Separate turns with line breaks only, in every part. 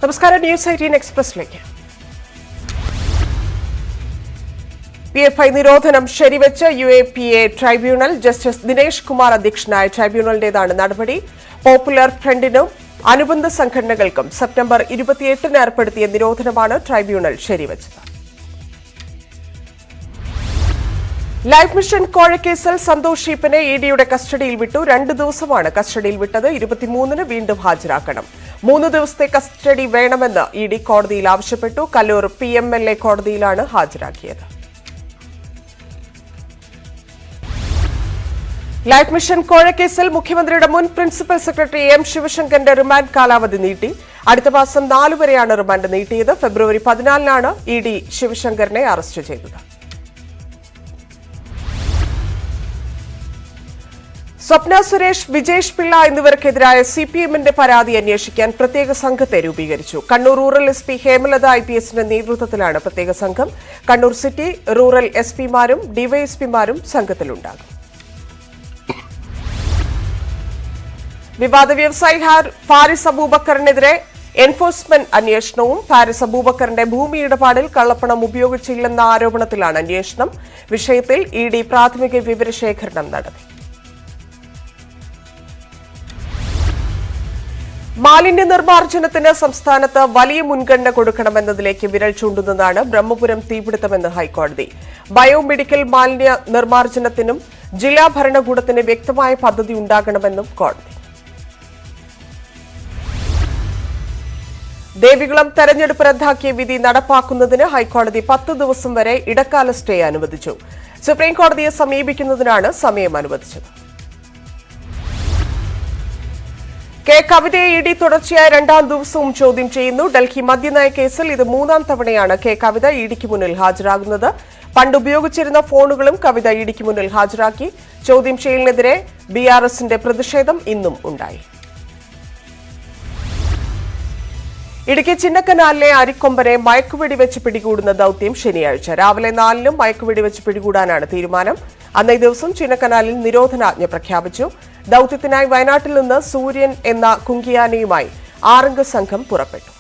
നമസ്കാരം. News 18 എക്സ്പ്രസിലേക്ക്. PFI നിരോധനം ശരിവെച്ച് UAPA tribunal. Justice Dinesh Kumar അധ്യക്ഷനായ ട്രൈബ്യൂണലിന്റേതാണ് നടപടി. പോപ്പുലർ ഫ്രണ്ടിനും അനുബന്ധ സംഘടനകൾക്കും സെപ്റ്റംബർ 28-ന് ഏർപ്പെടുത്തിയ നിരോധനമാണ് ട്രൈബ്യൂണൽ ശരിവെച്ചത്. ലൈഫ് മിഷൻ കോഴക്കേസിൽ സന്തോഷ് ഈപ്പനെ EDയുടെ കസ്റ്റഡിയിൽ വിട്ടു. 2 ദിവസമാണ് കസ്റ്റഡിയിൽ വിട്ടത്. 23-ന് വീണ്ടും ഹാജരാക്കണം. 3 ദിവസത്തെ കസ്റ്റഡി വേണമെന്ന് ED കോടതിയിൽ ആവശ്യപ്പെട്ടു. കല്ലൂർ PMLA കോടതിയിലാണ് ഹാജരാക്കിയത്. ലൈഫ് മിഷൻ കോഴക്കേസിൽ മുഖ്യമന്ത്രിയുടെ മുൻ പ്രിൻസിപ്പൽ സെക്രട്ടറി M ശിവശങ്കറിന്റെ റിമാൻഡ് കാലാവധി നീട്ടി. അടുത്ത മാസം 4 വരെയാണ് റിമാൻഡ് നീട്ടിയത്. ഫെബ്രുവരി 14-നാണ് ED ശിവശങ്കറിനെ അറസ്റ്റ് ചെയ്തത്. സ്വപ്ന സുരേഷ്, വിജേഷ് പിള്ള എന്നിവർക്കെതിരായ CPM-ന്റെ പരാതി അന്വേഷിക്കാൻ പ്രത്യേക സംഘത്തെ രൂപീകരിച്ചു. കണ്ണൂർ റൂറൽ SP ഹേമലത IPSന്റെ നേതൃത്വത്തിലാണ് പ്രത്യേക സംഘം. കണ്ണൂർ സിറ്റി, റൂറൽ SP-മാരും DYSP-മാരും സംഘത്തിലുണ്ടാകും. വിവാദ വ്യവസായി ഫാരിസ് അബൂബക്കറിനെതിരെ എൻഫോഴ്സ്മെന്റ് അന്വേഷണവും. ഫാരിസ് അബൂബക്കറിന്റെ ഭൂമി ഇടപാടിൽ കള്ളപ്പണം ഉപയോഗിച്ചില്ലെന്ന ആരോപണത്തിലാണ് അന്വേഷണം. വിഷയത്തിൽ ED പ്രാഥമിക വിവരശേഖരണം നടത്തി. മാലിന്യ നിർമ്മാർജ്ജനത്തിന് സംസ്ഥാനത്ത് വലിയ മുൻഗണന കൊടുക്കണമെന്നതിലേക്ക് വിരൽ ചൂണ്ടുന്നതാണ് ബ്രഹ്മപുരം തീപിടുത്തമെന്ന് ഹൈക്കോടതി. ബയോമെഡിക്കൽ മാലിന്യ നിർമ്മാർജ്ജനത്തിനും ജില്ലാ ഭരണകൂടത്തിന് വ്യക്തമായ പദ്ധതി ഉണ്ടാകണമെന്നും കോടതി. ദേവികുളം തെരഞ്ഞെടുപ്പ് റദ്ദാക്കിയ വിധി നടപ്പാക്കുന്നതിന് ഹൈക്കോടതി 10 ദിവസം വരെ ഇടക്കാല സ്റ്റേ അനുവദിച്ചു. സുപ്രീംകോടതിയെ സമീപിക്കുന്നതിനാണ് സമയം അനുവദിച്ചത്. കവിതയെ ED തുടർച്ചയായ 2ാം ദിവസവും ചോദ്യം ചെയ്യുന്നു. ഡൽഹി മദ്യനയ കേസിൽ ഇത് 3ാം തവണയാണ് കവിത EDക്ക് മുന്നിൽ ഹാജരാകുന്നത്. പണ്ട് ഉപയോഗിച്ചിരുന്ന ഫോണുകളും കവിത EDക്ക് മുന്നിൽ ഹാജരാക്കി. ചോദ്യം ചെയ്യലിനെതിരെ BRSന്റെ പ്രതിഷേധം ഇന്നും ഉണ്ടായി. ഇടുക്കി ചിന്നക്കനാലിലെ അരിക്കൊമ്പനെ മയക്കുവെടി വെച്ച് പിടികൂടുന്ന ദൌത്യം ശനിയാഴ്ച രാവിലെ 4-നും മയക്കുവെടി വെച്ച് പിടികൂടാനാണ് തീരുമാനം. അന്നേ ദിവസം ചിന്നക്കനാലിൽ നിരോധനാജ്ഞ പ്രഖ്യാപിച്ചു. ദൌത്യത്തിനായി വയനാട്ടിൽ നിന്ന് സൂര്യൻ എന്ന കുങ്കിയാനയുമായി 6-അംഗ സംഘം പുറപ്പെട്ടു.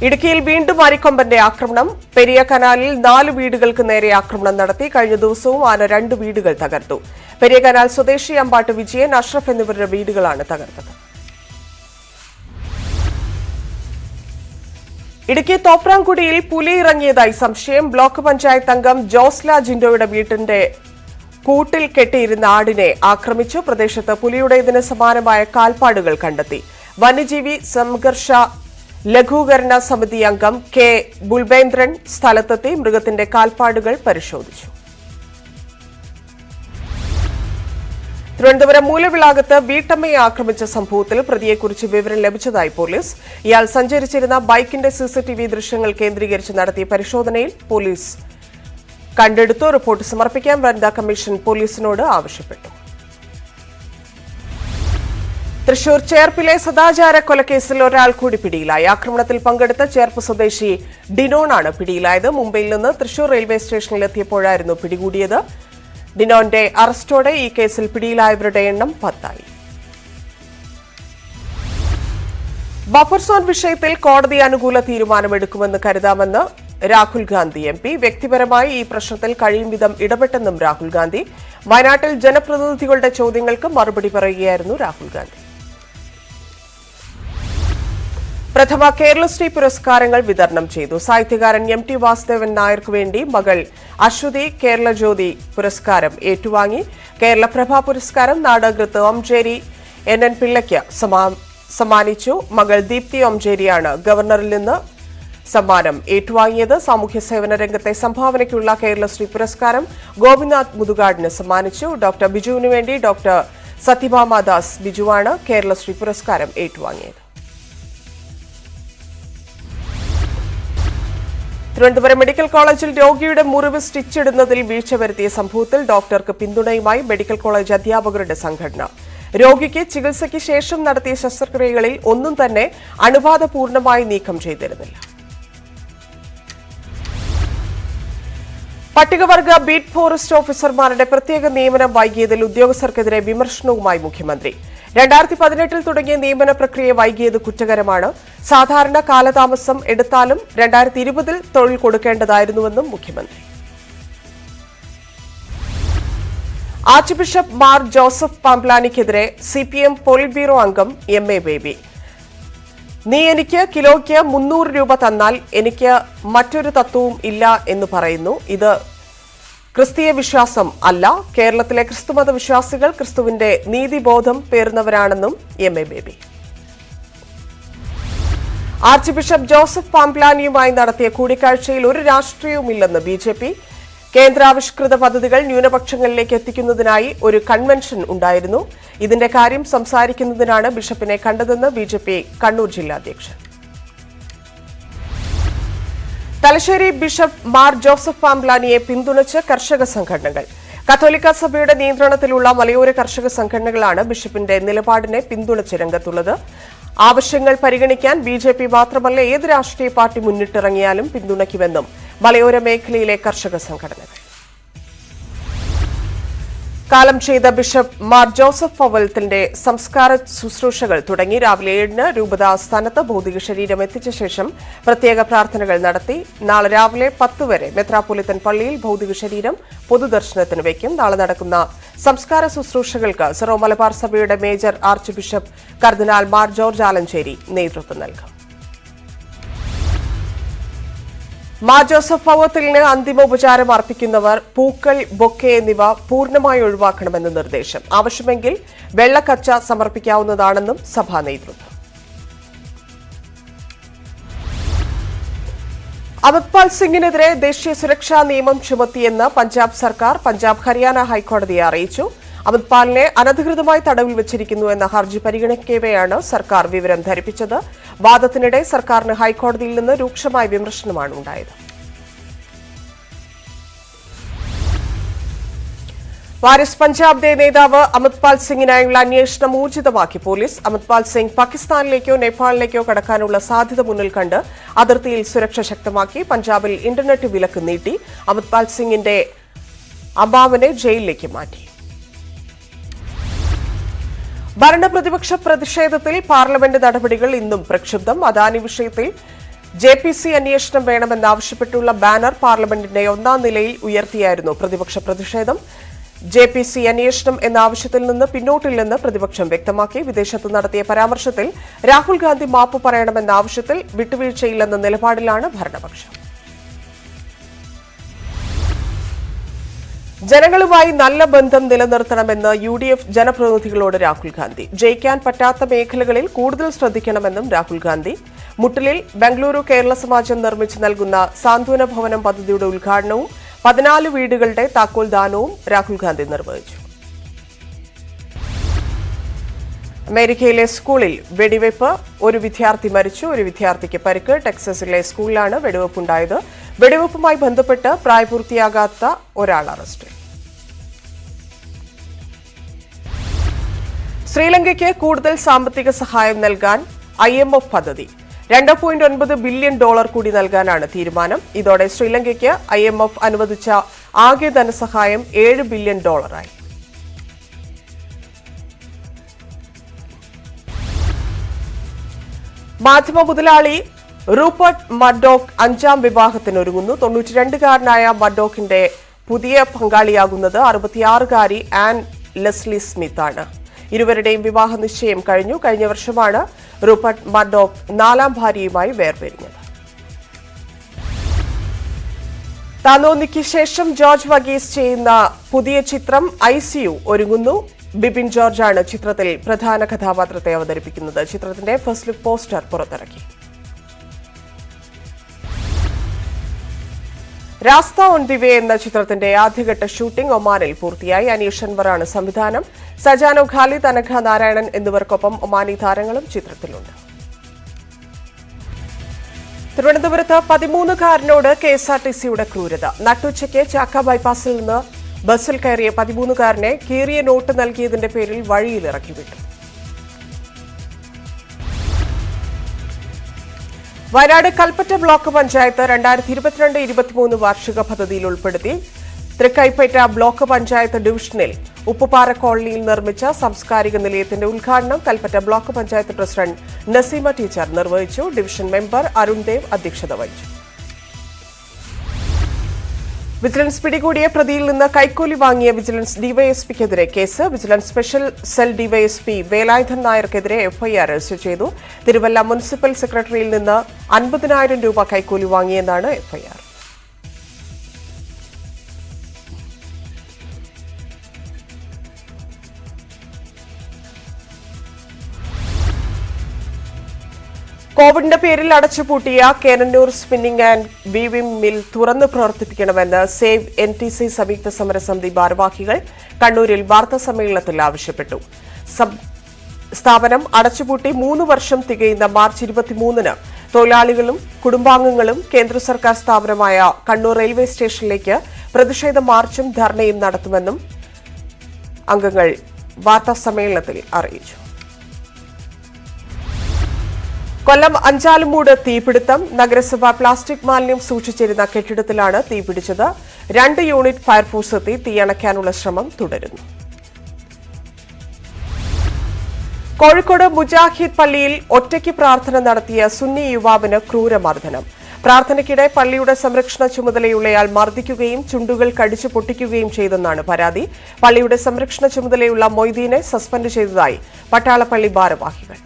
ഇടുക്കിയിൽ വീണ്ടും അരിക്കൊമ്പന്റെ ആക്രമണം. പെരിയ കനാലിൽ 4 വീടുകൾക്ക് നേരെ ആക്രമണം നടത്തി. കഴിഞ്ഞ ദിവസവും ആന 2 വീടുകൾ തകർത്തു. പെരിയ കനാൽ സ്വദേശി അമ്പാട്ട് വിജയൻ, അഷ്റഫ് എന്നിവരുടെ വീടുകളാണ് തകർത്തത്. ഇടുക്കി തോപ്രാംകുടിയിൽ പുലി ഇറങ്ങിയതായി സംശയം. ബ്ലോക്ക് പഞ്ചായത്ത് അംഗം ജോസ്ല ജിൻഡോയുടെ വീട്ടിന്റെ കൂട്ടിൽ കെട്ടിയിരുന്ന ആടിനെ ആക്രമിച്ചു. പ്രദേശത്ത് പുലിയുടേതിന് സമാനമായ കാൽപ്പാടുകൾ കണ്ടെത്തി. വന്യജീവി സംഘർഷ ലഘൂകരണ സമിതി അംഗം K ബുൽബേന്ദ്രൻ സ്ഥലത്തെത്തി മൃഗത്തിന്റെ കാൽപ്പാടുകൾ പരിശോധിച്ചു. തിരുവനന്തപുരം മൂലവിളാകത്ത് വീട്ടമ്മയെ ആക്രമിച്ച സംഭവത്തിൽ പ്രതിയെക്കുറിച്ച് വിവരം ലഭിച്ചതായി പോലീസ്. ഇയാൾ സഞ്ചരിച്ചിരുന്ന ബൈക്കിന്റെ CCTV ദൃശ്യങ്ങൾ കേന്ദ്രീകരിച്ച് നടത്തിയ പരിശോധനയിൽ പോലീസ് കണ്ടെടുത്തു. റിപ്പോർട്ട് സമർപ്പിക്കാൻ വനിതാ കമ്മീഷൻ പോലീസിനോട് ആവശ്യപ്പെട്ടു. തൃശൂർ ചേർപ്പിലെ സദാചാര കൊലക്കേസിൽ ഒരാൾ കൂടി പിടിയിലായി. ആക്രമണത്തിൽ പങ്കെടുത്ത ചേർപ്പ് സ്വദേശി ഡിനോണാണ് പിടിയിലായത്. മുംബൈയിൽ നിന്ന് തൃശൂർ റെയിൽവേ സ്റ്റേഷനിലെത്തിയപ്പോഴായിരുന്നു പിടികൂടിയത്. ഡിനോന്റെ അറസ്റ്റോടെ ഈ കേസിൽ പിടിയിലായവരുടെ എണ്ണം 10ആയി. ബഫർ സോൺ വിഷയത്തിൽ കോടതി അനുകൂല തീരുമാനമെടുക്കുമെന്ന് കരുതാമെന്ന് രാഹുൽ ഗാന്ധി MP. വ്യക്തിപരമായി ഈ പ്രശ്നത്തിൽ കഴിയും വിധം ഇടപെട്ടെന്നും രാഹുൽ ഗാന്ധി. വയനാട്ടിൽ ജനപ്രതിനിധികളുടെ ചോദ്യങ്ങൾക്ക് മറുപടി പറയുകയായിരുന്നു രാഹുൽ ഗാന്ധി. പ്രഥമ കേരളശ്രീ പുരസ്കാരങ്ങൾ വിതരണം ചെയ്തു. സാഹിത്യകാരൻ MT വാസുദേവൻ നായർക്ക് വേണ്ടി മകൾ അശ്വതി കേരള ജ്യോതി പുരസ്കാരം ഏറ്റുവാങ്ങി. കേരളപ്രഭ പുരസ്കാരം നാടകൃത്ത് ഓംചേരി NN പിള്ളയ്ക്ക് സമ്മാനിച്ചു. മകൾ ദീപ്തി ഓംചേരിയാണ് ഗവർണറിൽ നിന്ന് സമ്മാനം ഏറ്റുവാങ്ങിയത്. സാമൂഹ്യ സേവന രംഗത്തെ സംഭാവനയ്ക്കുള്ള കേരളശ്രീ പുരസ്കാരം ഗോപിനാഥ് മുതുകാടിന് സമ്മാനിച്ചു. ഡോക്ടർ ബിജുവിന് വേണ്ടി ഡോക്ടർ സത്യഭാമ ദാസ് ബിജുവാണ് കേരളശ്രീ പുരസ്കാരം ഏറ്റുവാങ്ങിയത്. തിരുവനന്തപുരം മെഡിക്കൽ കോളേജിൽ രോഗിയുടെ മുറിവ് സ്റ്റിച്ചിടുന്നതിൽ വീഴ്ച വരുത്തിയ സംഭവത്തിൽ ഡോക്ടർക്ക് പിന്തുണയുമായി മെഡിക്കൽ കോളേജ് അധ്യാപകരുടെ സംഘടന. രോഗിക്ക് ചികിത്സയ്ക്ക് ശേഷം നടത്തിയ ശസ്ത്രക്രിയകളിൽ ഒന്നും തന്നെ അണുബാധപൂർണമായി നീക്കം ചെയ്തിരുന്നില്ല. പട്ടികവർഗ ബീറ്റ് ഫോറസ്റ്റ് ഓഫീസർമാരുടെ പ്രത്യേക നിയമനം വൈകിയതിൽ ഉദ്യോഗസ്ഥർക്കെതിരെ വിമർശനവുമായി മുഖ്യമന്ത്രി. 2018 തുടങ്ങിയ നിയമന പ്രക്രിയ വൈകിയത് കുറ്റകരമാണ്. സാധാരണ കാലതാമസം എടുത്താലും 2020 തൊഴിൽ കൊടുക്കേണ്ടതായിരുന്നുവെന്നും മുഖ്യമന്ത്രി. ആർച്ച് ബിഷപ്പ് മാർ ജോസഫ് പാംപ്ലാനിക്കെതിരെ CPM പോളിറ്റ് ബ്യൂറോ അംഗം MA ബേബി. നീ എനിക്ക് കിലോയ്ക്ക് 300 രൂപ തന്നാൽ എനിക്ക് മറ്റൊരു തത്വവും ഇല്ല എന്ന് പറയുന്നു. ഇത് ക്രിസ്തീയ വിശ്വാസം അല്ല. കേരളത്തിലെ ക്രിസ്തുമത വിശ്വാസികൾ ക്രിസ്തുവിന്റെ നീതിബോധം പേറുന്നവരാണെന്നും MA Baby. Archbishop Joseph പാംപ്ലാനിയുമായി നടത്തിയ കൂടിക്കാഴ്ചയിൽ ഒരു രാഷ്ട്രീയവുമില്ലെന്ന് BJP. കേന്ദ്രാവിഷ്കൃത പദ്ധതികൾ ന്യൂനപക്ഷങ്ങളിലേക്ക് എത്തിക്കുന്നതിനായി ഒരു കൺവെൻഷൻ ഉണ്ടായിരുന്നു. ഇതിന്റെ കാര്യം സംസാരിക്കുന്നതിനാണ് ബിഷപ്പിനെ കണ്ടതെന്ന് BJP കണ്ണൂർ ജില്ലാ അധ്യക്ഷൻ. തലശ്ശേരി ബിഷപ്പ് മാർ ജോസഫ് പാംപ്ലാനിയെ പിന്തുണച്ച് കർഷക സംഘടനകൾ. കത്തോലിക്ക സഭയുടെ നിയന്ത്രണത്തിലുള്ള മലയോര കർഷക സംഘടനകളാണ് ബിഷപ്പിന്റെ നിലപാടിനെ പിന്തുണച്ച് രംഗത്തുള്ളത്. ആവശ്യങ്ങൾ പരിഗണിക്കാൻ BJP മാത്രമല്ല ഏത് രാഷ്ട്രീയ പാർട്ടി മുന്നിട്ടിറങ്ങിയാലും പിന്തുണയ്ക്കുമെന്നും മലയോര മേഖലയിലെ കർഷക സംഘടനകൾ. കാലം ചെയ്ത ബിഷപ്പ് മാർ ജോസഫ് പൗവലത്തിന്റെ സംസ്കാര ശുശ്രൂഷകൾ തുടങ്ങി. രാവിലെ 7-ന് രൂപത ആസ്ഥാനത്ത് ഭൗതിക ശരീരം എത്തിച്ച ശേഷം പ്രത്യേക പ്രാർത്ഥനകൾ നടത്തി. നാളെ രാവിലെ 10 വരെ മെത്രാപ്പൊലീത്തൻ പള്ളിയിൽ ഭൗതിക ശരീരം പൊതുദർശനത്തിന് വയ്ക്കും. നാളെ നടക്കുന്ന സംസ്കാര ശുശ്രൂഷകൾക്ക് സിറോ മലബാർ സഭയുടെ മേജർ ആർച്ച് ബിഷപ്പ് കർദിനാൾ മാർ ജോർജ് ആലഞ്ചേരി നേതൃത്വം നൽകും. മാർ ജോസഫ് പൗവത്തിലിന് അന്തിമോപചാരം അർപ്പിക്കുന്നവർ പൂക്കൾ, ബൊക്കെ എന്നിവ പൂർണ്ണമായി ഒഴിവാക്കണമെന്ന് നിർദ്ദേശം. ആവശ്യമെങ്കിൽ വെള്ളക്കച്ച സമർപ്പിക്കാവുന്നതാണെന്നും സഭാ നേതൃത്വം. അമൃത്പാൽ സിംഗിനെതിരെ ദേശീയ സുരക്ഷാ നിയമം ചുമത്തിയെന്ന് പഞ്ചാബ് സർക്കാർ പഞ്ചാബ് ഹരിയാന ഹൈക്കോടതിയെ അറിയിച്ചു. അമൃത്പാലിനെ അനധികൃതമായി തടവിൽ വച്ചിരിക്കുന്നു എന്ന ഹർജി പരിഗണിക്കവെയാണ് സർക്കാർ വിവരം ധരിപ്പിച്ചത്. വാദത്തിനിടെ സർക്കാരിന് ഹൈക്കോടതിയിൽ നിന്ന് രൂക്ഷമായ വിമർശനമാണ് ഉണ്ടായത്. വാരിസ് പഞ്ചാബ് ദേ നേതാവ് അമൃത്പാൽ സിംഗിനായുള്ള അന്വേഷണം ഊർജിതമാക്കി പോലീസ്. അമൃത്പാൽ സിംഗ് പാകിസ്ഥാനിലേക്കോ നേപ്പാളിലേക്കോ കടക്കാനുള്ള സാധ്യത മുന്നിൽ കണ്ട് അതിർത്തിയിൽ സുരക്ഷ ശക്തമാക്കി. പഞ്ചാബിൽ ഇന്റർനെറ്റ് വിലക്ക് നീട്ടി. അമൃത്പാൽ സിംഗിന്റെ അമ്മാവനെ ജയിലിലേക്ക് മാറ്റി. ഭരണപ്രതിപക്ഷ പ്രതിഷേധത്തിൽ പാർലമെന്റ് നടപടികൾ ഇന്നും പ്രക്ഷുബ്ധം. അദാനി വിഷയത്തിൽ JPC അന്വേഷണം വേണമെന്നാവശ്യപ്പെട്ടുള്ള ബാനർ പാർലമെന്റിന്റെ 1-ാം നിലയിൽ ഉയർത്തിയായിരുന്നു പ്രതിപക്ഷ പ്രതിഷേധം. JPC അന്വേഷണം എന്ന ആവശ്യത്തിൽ നിന്ന് പിന്നോട്ടില്ലെന്ന് പ്രതിപക്ഷം വ്യക്തമാക്കി. വിദേശത്ത് നടത്തിയ പരാമർശത്തിൽ രാഹുൽ ഗാന്ധി മാപ്പ് പറയണമെന്ന ആവശ്യത്തിൽ വിട്ടുവീഴ്ചയില്ലെന്ന നിലപാടിലാണ് ഭരണപക്ഷം. ജനങ്ങളുമായി നല്ല ബന്ധം നിലനിർത്തണമെന്ന് UDF ജനപ്രതിനിധികളോട് രാഹുൽ ഗാന്ധി. ജയിക്കാൻ പറ്റാത്ത മേഖലകളിൽ കൂടുതൽ ശ്രദ്ധിക്കണമെന്നും രാഹുൽ ഗാന്ധി. മുട്ടലിൽ ബംഗളൂരു കേരള സമാജം നിർമ്മിച്ചു നൽകുന്ന സാന്ത്വന ഭവനം പദ്ധതിയുടെ ഉദ്ഘാടനവും 14 വീടുകളുടെ താക്കോൽ ദാനവും രാഹുൽ ഗാന്ധി നിർവഹിച്ചു. അമേരിക്കയിലെ സ്കൂളിൽ വെടിവയ്പ്. ഒരു വിദ്യാർത്ഥി മരിച്ചു, ഒരു വിദ്യാർത്ഥിക്ക് പരിക്ക്. ടെക്സസിലെ സ്കൂളിലാണ് വെടിവയ്പുണ്ടായത്. വെടിവയ്പുമായി ബന്ധപ്പെട്ട് പ്രായപൂർത്തിയാകാത്ത ഒരാൾ അറസ്റ്റിൽ. ശ്രീലങ്കയ്ക്ക് കൂടുതൽ സാമ്പത്തിക സഹായം നൽകാൻ IMF പദ്ധതി. $2.9 ബില്യൺ കൂടി നൽകാനാണ് തീരുമാനം. ഇതോടെ ശ്രീലങ്കയ്ക്ക് IMF അനുവദിച്ച ആകെ ധനസഹായം $7 ബില്യൺ ആയി. മാധ്യമ മുതലാളി റൂപ്പർട്ട് മർഡോക്ക് 5-ാം വിവാഹത്തിനൊരുങ്ങുന്നു. 92-കാരനായ മർഡോക്കിന്റെ പുതിയ പങ്കാളിയാകുന്നത് 66-കാരി ആൻ ലെസ്ലി സ്മിത്ത് ആണ്. ഇരുവരുടെയും വിവാഹ നിശ്ചയം കഴിഞ്ഞു. കഴിഞ്ഞ വർഷമാണ് റൂപ്പർട്ട് മർഡോക്ക് 4-ാം ഭാര്യയുമായി വേർപിരിഞ്ഞത്. താനോന്നിക്ക് ശേഷം ജോർജ് വഗീസ് ചെയ്യുന്ന പുതിയ ചിത്രം ICU ഒരുങ്ങുന്നു. ബിപിൻ ജോർജാണ് ചിത്രത്തിൽ പ്രധാന കഥാപാത്രത്തെ അവതരിപ്പിക്കുന്നത്. ചിത്രത്തിന്റെ ഫസ്റ്റ് ലുക്ക് പോസ്റ്റർ പുറത്തിറക്കി. രാസ്ത ഓൺ ദി വേ എന്ന ചിത്രത്തിന്റെ ആദ്യഘട്ട ഷൂട്ടിംഗ് ഒമാനിൽ പൂർത്തിയായി. അനീഷ് അൻവറാണ് സംവിധാനം. സജാനോ ഖാലിദ്, അനഘ നാരായണൻ എന്നിവർക്കൊപ്പം ഒമാനി താരങ്ങളും ചിത്രത്തിലുണ്ട്. തിരുവനന്തപുരത്ത് 13-കാരനോട് KSRTCയുടെ ക്രൂരത. നട്ടുച്ചയ്ക്ക് ചാക്ക ബൈപ്പാസിൽ നിന്ന് ബസ്സിൽ കയറിയ 13-കാരനെ കീറിയ നോട്ട് നൽകിയതിന്റെ പേരിൽ വഴിയിലിറക്കി വിട്ടു. വയനാട് കൽപ്പറ്റ ബ്ലോക്ക് പഞ്ചായത്ത് 2022-23 വാർഷിക പദ്ധതിയിൽ ഉൾപ്പെടുത്തി. തൃക്കൈപ്പേറ്റ ബ്ലോക്ക് പഞ്ചായത്ത് ഡിവിഷനിൽ ഉപ്പുപാറ കോളനിയിൽ നിർമ്മിച്ച സാംസ്കാരിക നിലയത്തിന്റെ ഉദ്ഘാടനം Kalpetta block panchayat president Naseema teacher നിർവഹിച്ചു. ഡിവിഷൻ മെമ്പർ അരുൺ ദേവ് അധ്യക്ഷത വഹിച്ചു. വിജിലൻസ് പിടികൂടിയ പ്രതിയിൽ നിന്ന് കൈക്കൂലി വാങ്ങിയ വിജിലൻസ് ഡിവൈഎസ്പിക്കെതിരെ കേസ്. Vigilance special cell DYSP Velayudhan നായർക്കെതിരെ എഫ്ഐആർ രജിസ്റ്റർ ചെയ്തു. തിരുവല്ല മുനിസിപ്പൽ സെക്രട്ടറിയിൽ നിന്ന് 50,000 രൂപ കൈക്കൂലി വാങ്ങിയെന്നാണ് എഫ്ഐആർ. കോവിഡിന്റെ പേരിൽ അടച്ചുപൂട്ടിയ കേനന്നൂർ സ്പിന്നിംഗ് ആൻഡ് വീവിംഗ് മിൽ തുറന്നു പ്രവർത്തിപ്പിക്കണമെന്ന് സേവ് NTC സംയുക്ത സമരസമിതി ഭാരവാഹികൾ കണ്ണൂരിൽ വാർത്താസമ്മേളനത്തിൽ ആവശ്യപ്പെട്ടു. സ്ഥാപനം അടച്ചുപൂട്ടി 3 വർഷം തികയുന്ന മാർച്ച് 23-ന് തൊഴിലാളികളും കുടുംബാംഗങ്ങളും കേന്ദ്ര സർക്കാർ സ്ഥാപനമായ കണ്ണൂർ റെയിൽവേ സ്റ്റേഷനിലേക്ക് പ്രതിഷേധ മാർച്ചും ധർണയും നടത്തുമെന്നും അംഗങ്ങൾ വാർത്താസമ്മേളനത്തിൽ അറിയിച്ചു. കൊല്ലം അഞ്ചാലുമൂട് തീപിടുത്തം. നഗരസഭ പ്ലാസ്റ്റിക് മാലിന്യം സൂക്ഷിച്ചിരുന്ന കെട്ടിടത്തിലാണ് തീപിടിച്ചത്. 2 യൂണിറ്റ് ഫയർഫോഴ്സ് എത്തി തീയണയ്ക്കാനുള്ള ശ്രമം തുടരുന്നു. കോഴിക്കോട് മുജാഹിദ് പള്ളിയിൽ ഒറ്റയ്ക്ക് പ്രാർത്ഥന നടത്തിയ സുന്നി യുവാവിന് ക്രൂരമർദ്ദനം. പ്രാർത്ഥനയ്ക്കിടെ പള്ളിയുടെ സംരക്ഷണ ചുമതലയുള്ളയാൾ മർദ്ദിക്കുകയും ചുണ്ടുകൾ കടിച്ചു പൊട്ടിക്കുകയും ചെയ്തെന്നാണ് പരാതി. പള്ളിയുടെ സംരക്ഷണ ചുമതലയുള്ള മൊയ്തീനെ സസ്പെൻഡ് ചെയ്തതായി പട്ടാളപ്പള്ളി ഭാരവാഹികൾ.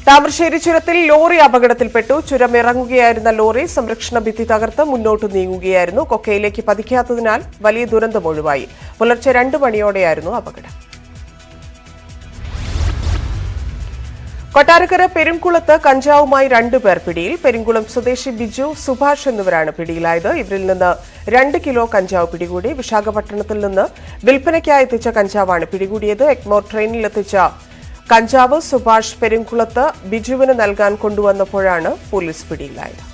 താമരശ്ശേരി ചുരത്തിൽ ലോറി അപകടത്തിൽപ്പെട്ടു. ചുരമിറങ്ങുകയായിരുന്ന ലോറി സംരക്ഷണ ഭിത്തി തകർത്ത് മുന്നോട്ട് നീങ്ങുകയായിരുന്നു. കൊക്കയിലേക്ക് പതിക്കാത്തതിനാൽ വലിയ ദുരന്തം ഒഴിവായി. പുലർച്ചെ 2 മണിയോടെയായിരുന്നു അപകടം. കൊട്ടാരക്കര പെരുംകുളത്ത് കഞ്ചാവുമായി 2 പേർ പിടിയിൽ. പെരുംകുളം സ്വദേശി ബിജു, സുഭാഷ് എന്നിവരാണ് പിടിയിലായത്. ഇവരിൽ നിന്ന് 2 കിലോ കഞ്ചാവ് പിടികൂടി. വിശാഖപട്ടണത്തിൽ നിന്ന് വിൽപ്പനയ്ക്കായി എത്തിച്ച കഞ്ചാവാണ് പിടികൂടിയത്. എഗ്മോർ ട്രെയിനിലെത്തിച്ച കഞ്ചാവ് സുഭാഷ് പെരുംകുളത്ത് ബിജുവിന് നൽകാൻ കൊണ്ടുവന്നപ്പോഴാണ് പോലീസ് പിടിയിലായത്.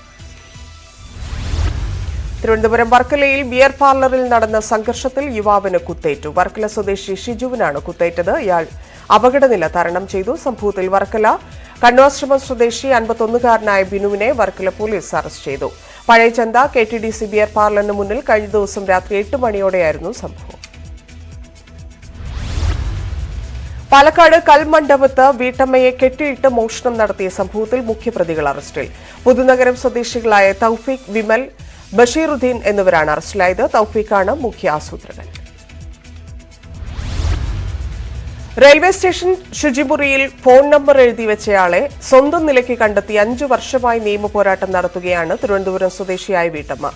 തിരുവനന്തപുരം വർക്കലയിൽ ബിയർ പാർലറിൽ നടന്ന സംഘർഷത്തിൽ യുവാവിന് കുത്തേറ്റു. വർക്കല സ്വദേശി ഷിജുവിനാണ് കുത്തേറ്റത്. ഇയാൾ അപകടനില തരണം ചെയ്തു. സംഭവത്തിൽ വർക്കല കണ്ണാശ്രമം സ്വദേശി 51-കാരനായ ബിനുവിനെ വർക്കല പോലീസ് അറസ്റ്റ് ചെയ്തു. പഴയചന്ത KTDC ബിയർ പാർലറിന് മുന്നിൽ കഴിഞ്ഞ ദിവസം രാത്രി 8 മണിയോടെയായിരുന്നു സംഭവം. പാലക്കാട് കൽമണ്ഡപത്ത് വീട്ടമ്മയെ കെട്ടിയിട്ട് മോഷണം നടത്തിയ സംഭവത്തിൽ മുഖ്യപ്രതികൾ അറസ്റ്റിൽ. പുതുനഗരം സ്വദേശികളായ തൗഫീഖ്, വിമൽ, ബഷീറുദ്ദീൻ എന്നിവരാണ് അറസ്റ്റിലായത്. തൗഫീഖാണ് മുഖ്യ ആസൂത്രകൻ. റെയിൽവേ സ്റ്റേഷൻ ശുചിമുറിയിൽ ഫോൺ നമ്പർ എഴുതി വെച്ചയാളെ സ്വന്തം നിലയ്ക്ക് കണ്ടെത്തി 5 വർഷമായി നിയമപോരാട്ടം നടത്തുകയാണ് തിരുവനന്തപുരം സ്വദേശിയായ വീട്ടമ്മ.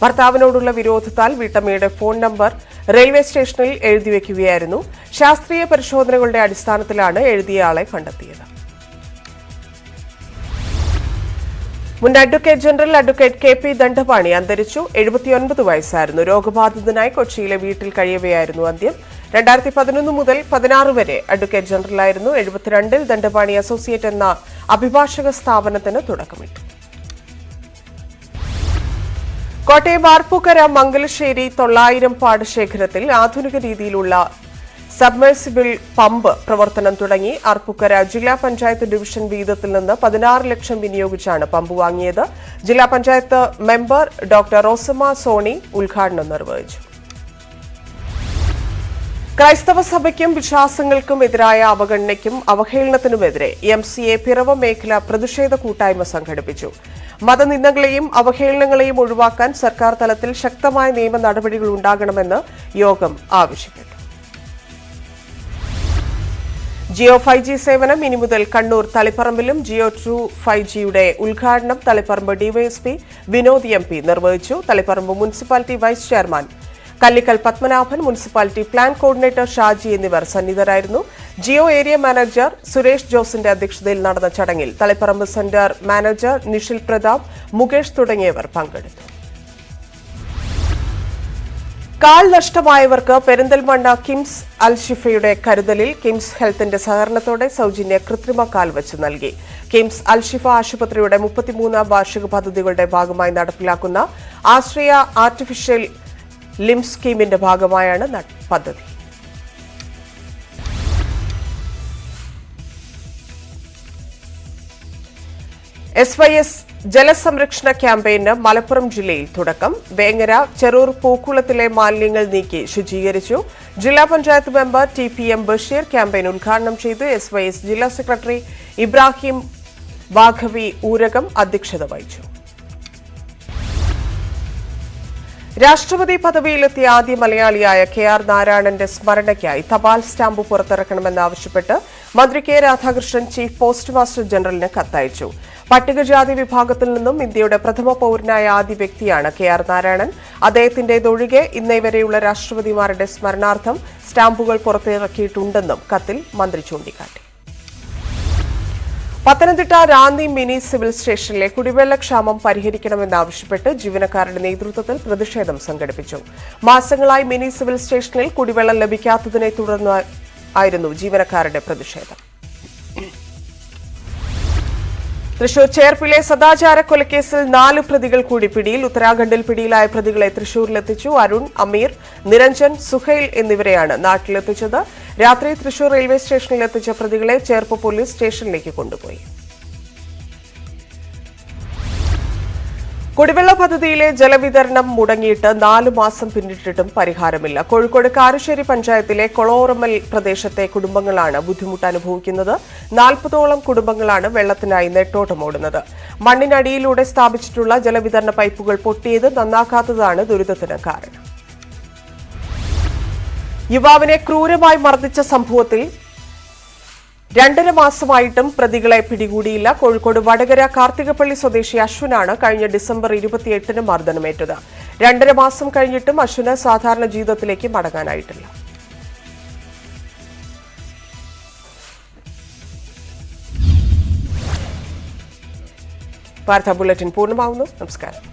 ഭർത്താവിനോടുള്ള വിരോധത്താൽ വീട്ടമ്മയുടെ ഫോൺ നമ്പർ റെയിൽവേ സ്റ്റേഷനിൽ എഴുതിവെക്കുകയായിരുന്നു. ശാസ്ത്രീയ പരിശോധനകളുടെ അടിസ്ഥാനത്തിലാണ് എഴുതിയയാളെ കണ്ടെത്തിയത്. മുൻ advocate general advocate KP Dandapani അന്തരിച്ചു. 79 വയസ്സായിരുന്നു. രോഗബാധിതനായി കൊച്ചിയിലെ വീട്ടിൽ കഴിയവെയായിരുന്നു അന്ത്യം. 2011 മുതൽ 16 വരെ അഡ്വക്കേറ്റ് ജനറലായിരുന്നു. 72-ൽ ദണ്ഡപാണി അസോസിയേറ്റ് എന്ന അഭിഭാഷക സ്ഥാപനത്തിന് തുടക്കമിട്ടു. കോട്ടയം ആർപ്പൂക്കര മംഗലശ്ശേരി 900 പാടശേഖരത്തിൽ ആധുനിക രീതിയിലുള്ള സബ്മേഴ്സിബിൾ പമ്പ് പ്രവർത്തനം തുടങ്ങി. ആർപ്പൂക്കര ജില്ലാ പഞ്ചായത്ത് ഡിവിഷൻ വീതത്തിൽ നിന്ന് 16 ലക്ഷം വിനിയോഗിച്ചാണ് പമ്പ് വാങ്ങിയത്. ജില്ലാ പഞ്ചായത്ത് മെമ്പർ ഡോക്ടർ റോസമ്മ സോണി ഉദ്ഘാടനം നിർവഹിച്ചു. ക്രൈസ്തവ സഭയ്ക്കും വിശ്വാസങ്ങൾക്കും എതിരായ അവഗണനയ്ക്കും അവഹേളനത്തിനുമെതിരെ MCA പിറവം മേഖല പ്രതിഷേധ കൂട്ടായ്മ സംഘടിപ്പിച്ചു. മതനിന്ദകളെയും അവഹേളനങ്ങളെയും ഒഴിവാക്കാൻ സർക്കാർ തലത്തിൽ ശക്തമായ നിയമ നടപടികൾ ഉണ്ടാകണമെന്ന് യോഗം ആവശ്യപ്പെട്ടു. ജിയോ 5G സേവനം ഇനി മുതൽ കണ്ണൂർ തളിപ്പറമ്പിലും. ജിയോ 2 5Gയുടെ ഉദ്ഘാടനം തളിപ്പറമ്പ് ഡിവൈഎസ്പി വിനോദ് MP നിർവഹിച്ചു. Taliparamba municipality vice chairman Kallikkal Padmanabhan, municipality plan coordinator Shaji എന്നിവർ സന്നിധരായിരുന്നു. ജിയോ ഏരിയ മാനേജർ സുരേഷ് ജോസിന്റെ അധ്യക്ഷതയിൽ നടന്ന ചടങ്ങിൽ തളിപ്പറമ്പ് സെന്റർ മാനേജർ നിഷിൽ പ്രതാപ്, മുകേഷ് തുടങ്ങിയവർ പങ്കെടുത്തു. കാൽ നഷ്ടമായവർക്ക് പെരിന്തൽമണ്ണ കിംസ് അൽഷിഫയുടെ കരുതലിൽ കിംസ് ഹെൽത്തിന്റെ സഹകരണത്തോടെ സൗജന്യ കൃത്രിമ കാൽ വെച്ച് നൽകി. കിംസ് അൽഷിഫ ആശുപത്രിയുടെ 33 വാർഷിക പദ്ധതികളുടെ ഭാഗമായി നടപ്പിലാക്കുന്ന ആശ്രയ ആർട്ടിഫിഷ്യൽ ലിംസ് സ്കീമിന്റെ ഭാഗമായാണ് പദ്ധതി. SYS ജലസംരക്ഷണ ക്യാമ്പയിന് മലപ്പുറം ജില്ലയിൽ തുടക്കം. വേങ്ങര ചെറൂർ പൂക്കുളത്തിലെ മാലിന്യങ്ങൾ നീക്കി ശുചീകരിച്ചു. ജില്ലാ panchayat member TPM Basheer campaign ഉദ്ഘാടനം ചെയ്തു. SYS ജില്ലാ സെക്രട്ടറി ഇബ്രാഹിം ബാഘവി ഊരകം അധ്യക്ഷത വഹിച്ചു. രാഷ്ട്രപതി പദവിയിലെത്തിയ ആദ്യ മലയാളിയായ KR നാരായണന്റെ സ്മരണയ്ക്കായി തപാൽ സ്റ്റാമ്പ് പുറത്തിറക്കണമെന്നാവശ്യപ്പെട്ട് മന്ത്രി K Radhakrishnan chief post master ജനറലിന് കത്തയച്ചു. പട്ടികജാതി വിഭാഗത്തിൽ നിന്നും ഇന്ത്യയുടെ പ്രഥമ പൌരനായ ആദ്യ വ്യക്തിയാണ് KR നാരായണൻ. അദ്ദേഹത്തിന്റേതൊഴികെ ഇന്നേവരെയുള്ള രാഷ്ട്രപതിമാരുടെ സ്മരണാർത്ഥം സ്റ്റാമ്പുകൾ പുറത്തിറക്കിയിട്ടുണ്ടെന്നും കത്തിൽ മന്ത്രി ചൂണ്ടിക്കാട്ടി. പത്തനംതിട്ട റാന്നി മിനി സിവിൽ സ്റ്റേഷനിലെ കുടിവെള്ളക്ഷാമം പരിഹരിക്കണമെന്നാവശ്യപ്പെട്ട് ജീവനക്കാരുടെ നേതൃത്വത്തിൽ പ്രതിഷേധം സംഘടിപ്പിച്ചു. മാസങ്ങളായി മിനി സിവിൽ സ്റ്റേഷനിൽ കുടിവെള്ളം ലഭിക്കാത്തതിനെ തുടർന്നായിരുന്നു ജീവനക്കാരുടെ പ്രതിഷേധം. തൃശൂർ ചേർപ്പിലെ സദാചാര കൊലക്കേസിൽ 4 പ്രതികൾ കൂടി പിടിയിൽ. ഉത്തരാഖണ്ഡിൽ പിടിയിലായ പ്രതികളെ തൃശൂരിലെത്തിച്ചു. അരുൺ, അമീർ, നിരഞ്ജൻ, സുഹൈൽ എന്നിവരെയാണ് നാട്ടിലെത്തിച്ചത്. രാത്രി തൃശൂർ റെയിൽവേ സ്റ്റേഷനിലെത്തിച്ച പ്രതികളെ ചേർപ്പ് പോലീസ് സ്റ്റേഷനിലേക്ക് കൊണ്ടുപോയി. കുടിവെള്ള പദ്ധതിയിലെ ജലവിതരണം മുടങ്ങിയിട്ട് 4 മാസം പിന്നിട്ടിട്ടും പരിഹാരമില്ല. കോഴിക്കോട് കാരശ്ശേരി പഞ്ചായത്തിലെ കൊളോറമ്മൽ പ്രദേശത്തെ കുടുംബങ്ങളാണ് ബുദ്ധിമുട്ട് അനുഭവിക്കുന്നത്. 40ഓളം കുടുംബങ്ങളാണ് വെള്ളത്തിനായി നെട്ടോട്ടമോടുന്നത്. മണ്ണിനടിയിലൂടെ സ്ഥാപിച്ചിട്ടുള്ള ജലവിതരണ പൈപ്പുകൾ പൊട്ടിയത് നന്നാക്കാത്തതാണ് ദുരിതത്തിന് കാരണം. യുവാവിനെ ക്രൂരമായി മർദ്ദിച്ച സംഭവത്തിൽ 2.5 മാസമായിട്ടും പ്രതികളെ പിടികൂടിയില്ല. കോഴിക്കോട് വടകര കാർത്തികപ്പള്ളി സ്വദേശി അശ്വിനാണ് കഴിഞ്ഞ ഡിസംബർ 28-ന് മർദ്ദനമേറ്റത്. 2.5 മാസം കഴിഞ്ഞിട്ടും അശ്വിന് സാധാരണ ജീവിതത്തിലേക്ക് മടങ്ങാനായിട്ടില്ല. വാർത്താ ബുള്ളറ്റിൻ പൂർണ്ണമാവുന്നു. നമസ്കാരം.